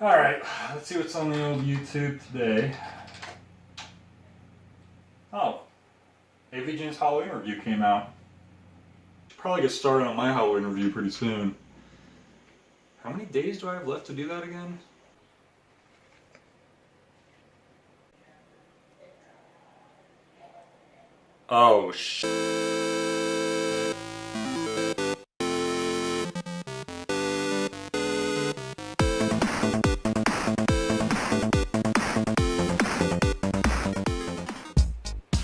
Alright, let's see what's on the old YouTube today. Oh, AVGN's Halloween review came out. Should probably get started on my Halloween review pretty soon. How many days do I have left to do that again? Oh,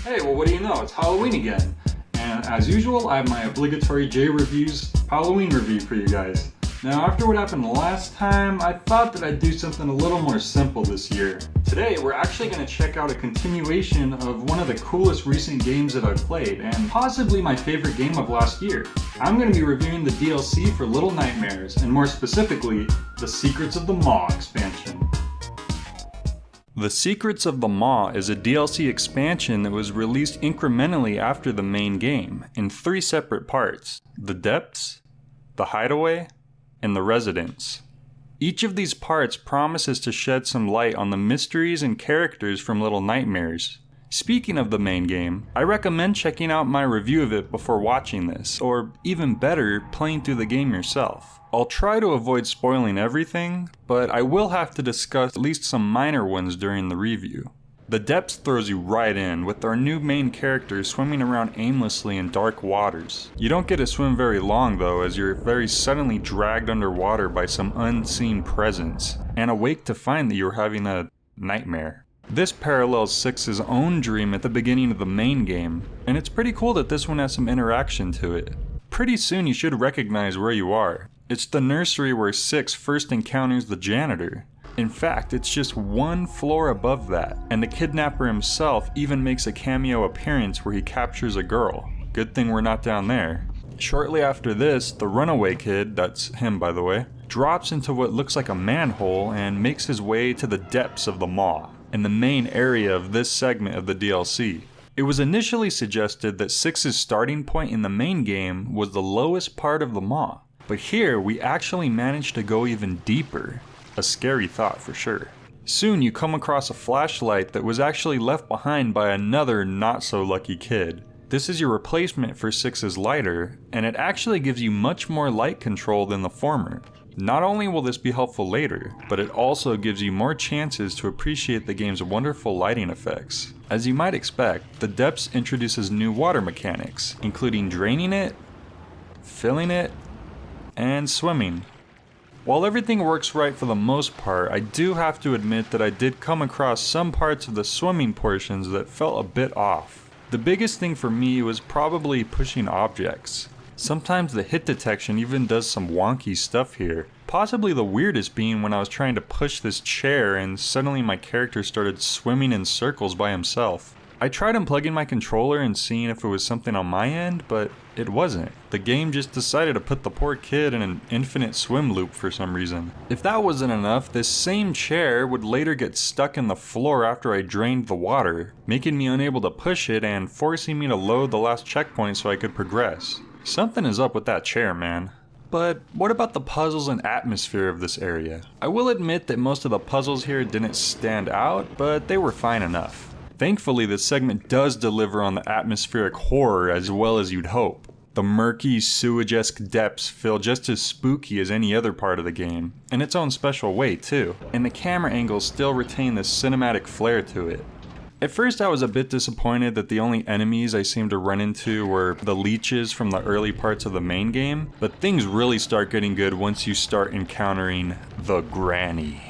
Hey, well what do you know, it's Halloween again. And as usual, I have my obligatory J Reviews Halloween review for you guys. Now after what happened last time, I thought that I'd do something a little more simple this year. Today, we're actually going to check out a continuation of one of the coolest recent games that I've played, and possibly my favorite game of last year. I'm going to be reviewing the DLC for Little Nightmares, and more specifically, the Secrets of the Maw expansion. The Secrets of the Maw is a DLC expansion that was released incrementally after the main game, in 3 separate parts: the Depths, the Hideaway, and the Residence. Each of these parts promises to shed some light on the mysteries and characters from Little Nightmares. Speaking of the main game, I recommend checking out my review of it before watching this, or even better, playing through the game yourself. I'll try to avoid spoiling everything, but I will have to discuss at least some minor ones during the review. The Depths throws you right in, with our new main character swimming around aimlessly in dark waters. You don't get to swim very long though, as you're very suddenly dragged underwater by some unseen presence, and awake to find that you're having a nightmare. This parallels Six's own dream at the beginning of the main game, and it's pretty cool that this one has some interaction to it. Pretty soon you should recognize where you are. It's the nursery where Six first encounters the janitor. In fact, it's just 1 floor above that, and the kidnapper himself even makes a cameo appearance where he captures a girl. Good thing we're not down there. Shortly after this, the runaway kid, that's him by the way, drops into what looks like a manhole and makes his way to the depths of the Maw, in the main area of this segment of the DLC. It was initially suggested that Six's starting point in the main game was the lowest part of the Maw, but here we actually managed to go even deeper. A scary thought for sure. Soon you come across a flashlight that was actually left behind by another not so lucky kid. This is your replacement for Six's lighter, and it actually gives you much more light control than the former. Not only will this be helpful later, but it also gives you more chances to appreciate the game's wonderful lighting effects. As you might expect, the Depths introduces new water mechanics, including draining it, filling it, and swimming. While everything works right for the most part, I do have to admit that I did come across some parts of the swimming portions that felt a bit off. The biggest thing for me was probably pushing objects. Sometimes the hit detection even does some wonky stuff here. Possibly the weirdest being when I was trying to push this chair and suddenly my character started swimming in circles by himself. I tried unplugging my controller and seeing if it was something on my end, but it wasn't. The game just decided to put the poor kid in an infinite swim loop for some reason. If that wasn't enough, this same chair would later get stuck in the floor after I drained the water, making me unable to push it and forcing me to load the last checkpoint so I could progress. Something is up with that chair, man. But what about the puzzles and atmosphere of this area? I will admit that most of the puzzles here didn't stand out, but they were fine enough. Thankfully, this segment does deliver on the atmospheric horror as well as you'd hope. The murky, sewage-esque depths feel just as spooky as any other part of the game, in its own special way too, and the camera angles still retain this cinematic flair to it. At first I was a bit disappointed that the only enemies I seemed to run into were the leeches from the early parts of the main game, but things really start getting good once you start encountering the Granny.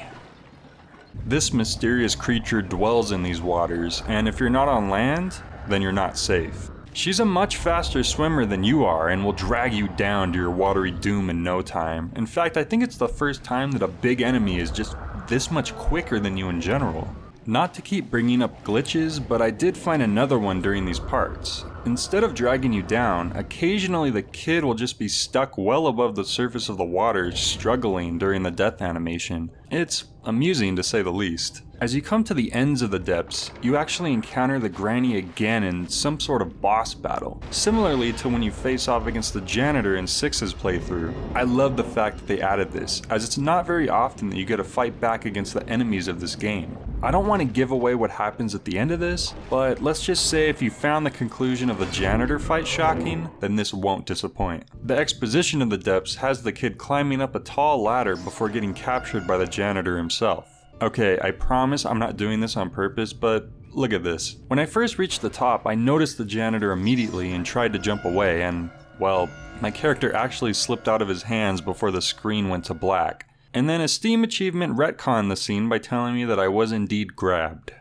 This mysterious creature dwells in these waters, and if you're not on land, then you're not safe. She's a much faster swimmer than you are and will drag you down to your watery doom in no time. In fact, I think it's the first time that a big enemy is just this much quicker than you in general. Not to keep bringing up glitches, but I did find another one during these parts. Instead of dragging you down, occasionally the kid will just be stuck well above the surface of the water, struggling during the death animation. It's amusing to say the least. As you come to the ends of the depths, you actually encounter the granny again in some sort of boss battle, similarly to when you face off against the janitor in 6's playthrough. I love the fact that they added this, as it's not very often that you get to fight back against the enemies of this game. I don't want to give away what happens at the end of this, but let's just say if you found the conclusion of the janitor fight shocking, then this won't disappoint. The exposition of the depths has the kid climbing up a tall ladder before getting captured by the janitor himself. Okay, I promise I'm not doing this on purpose, but look at this. When I first reached the top, I noticed the janitor immediately and tried to jump away, and, well, my character actually slipped out of his hands before the screen went to black. And then a Steam achievement retconned the scene by telling me that I was indeed grabbed.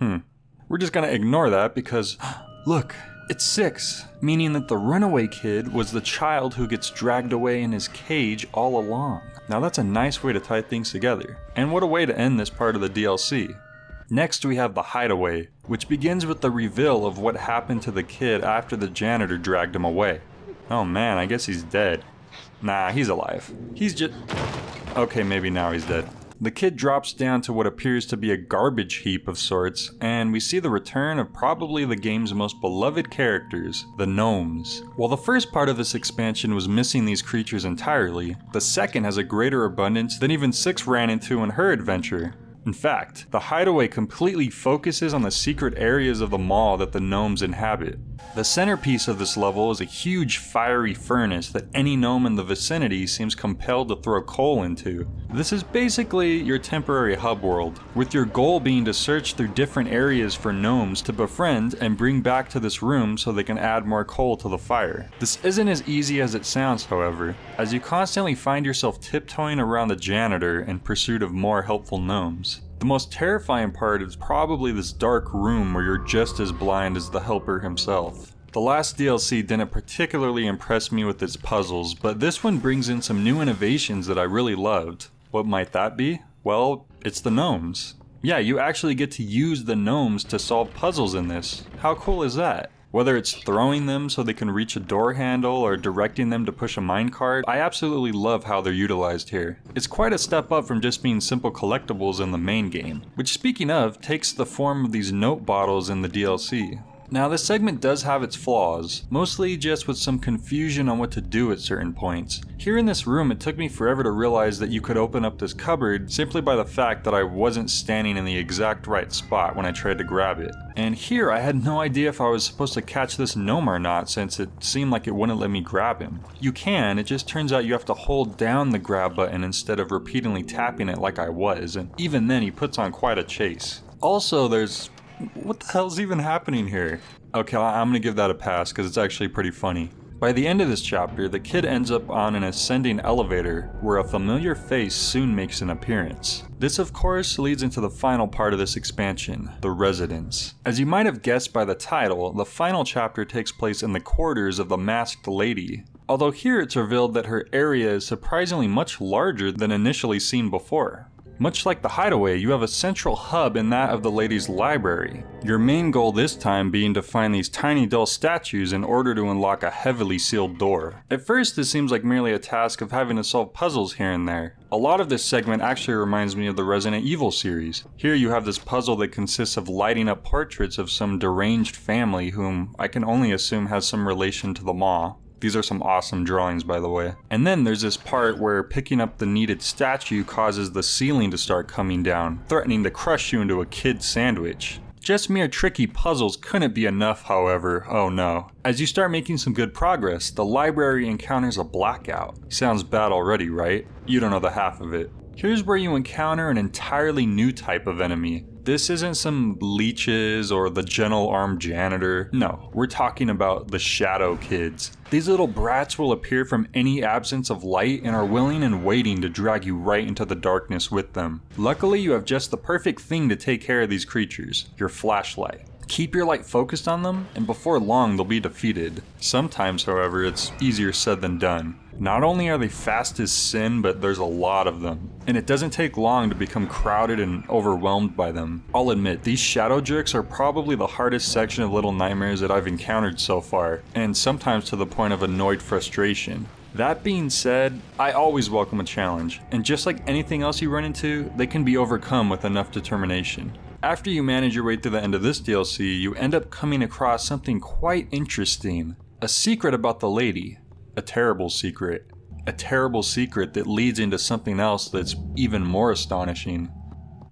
We're just gonna ignore that because, look, it's 6, meaning that the runaway kid was the child who gets dragged away in his cage all along. Now that's a nice way to tie things together, and what a way to end this part of the DLC. Next we have the Hideaway, which begins with the reveal of what happened to the kid after the janitor dragged him away. Oh man, I guess he's dead. Nah, he's alive. He's just... Okay, maybe now he's dead. The kid drops down to what appears to be a garbage heap of sorts, and we see the return of probably the game's most beloved characters, the gnomes. While the first part of this expansion was missing these creatures entirely, the second has a greater abundance than even 6 ran into in her adventure. In fact, the Hideaway completely focuses on the secret areas of the mall that the gnomes inhabit. The centerpiece of this level is a huge fiery furnace that any gnome in the vicinity seems compelled to throw coal into. This is basically your temporary hub world, with your goal being to search through different areas for gnomes to befriend and bring back to this room so they can add more coal to the fire. This isn't as easy as it sounds, however, as you constantly find yourself tiptoeing around the janitor in pursuit of more helpful gnomes. The most terrifying part is probably this dark room where you're just as blind as the helper himself. The last DLC didn't particularly impress me with its puzzles, but this one brings in some new innovations that I really loved. What might that be? Well, it's the gnomes. Yeah, you actually get to use the gnomes to solve puzzles in this. How cool is that? Whether it's throwing them so they can reach a door handle or directing them to push a minecart, I absolutely love how they're utilized here. It's quite a step up from just being simple collectibles in the main game, which speaking of, takes the form of these note bottles in the DLC. Now this segment does have its flaws, mostly just with some confusion on what to do at certain points. Here in this room it took me forever to realize that you could open up this cupboard simply by the fact that I wasn't standing in the exact right spot when I tried to grab it. And here I had no idea if I was supposed to catch this gnome or not, since it seemed like it wouldn't let me grab him. You can, it just turns out you have to hold down the grab button instead of repeatedly tapping it like I was, and even then he puts on quite a chase. Also there's... what the hell's even happening here? Okay, I'm gonna give that a pass because it's actually pretty funny. By the end of this chapter, the kid ends up on an ascending elevator where a familiar face soon makes an appearance. This of course leads into the final part of this expansion, the residence. As you might have guessed by the title, the final chapter takes place in the quarters of the masked lady. Although here it's revealed that her area is surprisingly much larger than initially seen before. Much like the Hideaway, you have a central hub in that of the lady's library. Your main goal this time being to find these tiny dull statues in order to unlock a heavily sealed door. At first this seems like merely a task of having to solve puzzles here and there. A lot of this segment actually reminds me of the Resident Evil series. Here you have this puzzle that consists of lighting up portraits of some deranged family whom I can only assume has some relation to the Maw. These are some awesome drawings, by the way. And then there's this part where picking up the needed statue causes the ceiling to start coming down, threatening to crush you into a kid sandwich. Just mere tricky puzzles couldn't be enough, however, oh no. As you start making some good progress, the library encounters a blackout. Sounds bad already, right? You don't know the half of it. Here's where you encounter an entirely new type of enemy. This isn't some leeches or the gentle armed janitor. No, we're talking about the shadow kids. These little brats will appear from any absence of light and are willing and waiting to drag you right into the darkness with them. Luckily, you have just the perfect thing to take care of these creatures, your flashlight. Keep your light focused on them, and before long they'll be defeated. Sometimes, however, it's easier said than done. Not only are they fast as sin, but there's a lot of them, and it doesn't take long to become crowded and overwhelmed by them. I'll admit, these shadow jerks are probably the hardest section of Little Nightmares that I've encountered so far, and sometimes to the point of annoyed frustration. That being said, I always welcome a challenge, and just like anything else you run into, they can be overcome with enough determination. After you manage your way to the end of this DLC, you end up coming across something quite interesting. A secret about the lady. A terrible secret. A terrible secret that leads into something else that's even more astonishing.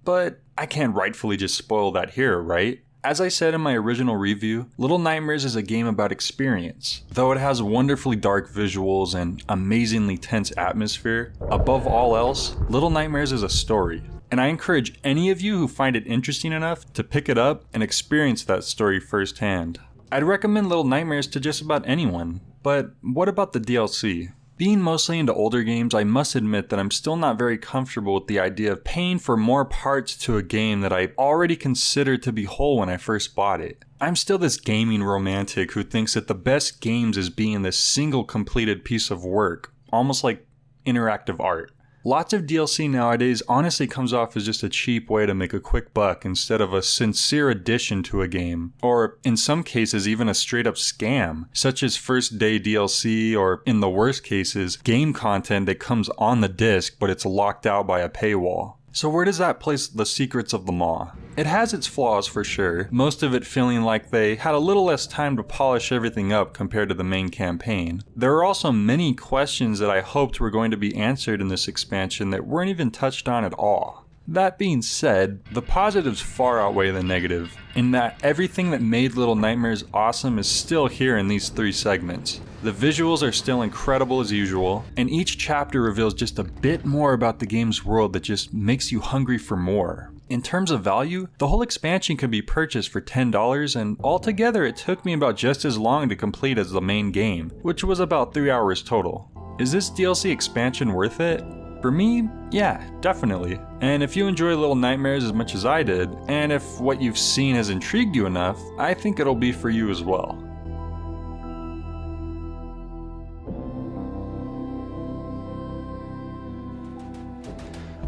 But I can't rightfully just spoil that here, right? As I said in my original review, Little Nightmares is a game about experience. Though it has wonderfully dark visuals and amazingly tense atmosphere, above all else, Little Nightmares is a story. And I encourage any of you who find it interesting enough to pick it up and experience that story firsthand. I'd recommend Little Nightmares to just about anyone, but what about the DLC? Being mostly into older games, I must admit that I'm still not very comfortable with the idea of paying for more parts to a game that I already considered to be whole when I first bought it. I'm still this gaming romantic who thinks that the best games is being this single completed piece of work, almost like interactive art. Lots of DLC nowadays honestly comes off as just a cheap way to make a quick buck instead of a sincere addition to a game, or in some cases even a straight up scam, such as first day DLC or, in the worst cases, game content that comes on the disc but it's locked out by a paywall. So where does that place the Secrets of the Maw? It has its flaws for sure, most of it feeling like they had a little less time to polish everything up compared to the main campaign. There are also many questions that I hoped were going to be answered in this expansion that weren't even touched on at all. That being said, the positives far outweigh the negative, in that everything that made Little Nightmares awesome is still here in these 3 segments. The visuals are still incredible as usual, and each chapter reveals just a bit more about the game's world that just makes you hungry for more. In terms of value, the whole expansion could be purchased for $10, and altogether it took me about just as long to complete as the main game, which was about 3 hours total. Is this DLC expansion worth it? For me, yeah, definitely. And if you enjoy Little Nightmares as much as I did, and if what you've seen has intrigued you enough, I think it'll be for you as well.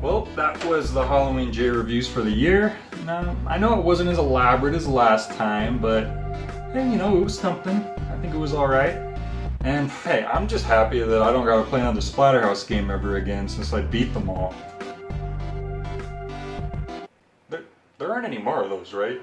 Well, that was the Halloween J reviews for the year. Now, I know it wasn't as elaborate as last time, but hey, you know, it was something. I think it was alright. And hey, I'm just happy that I don't gotta play another Splatterhouse game ever again since I beat them all. There aren't any more of those, right?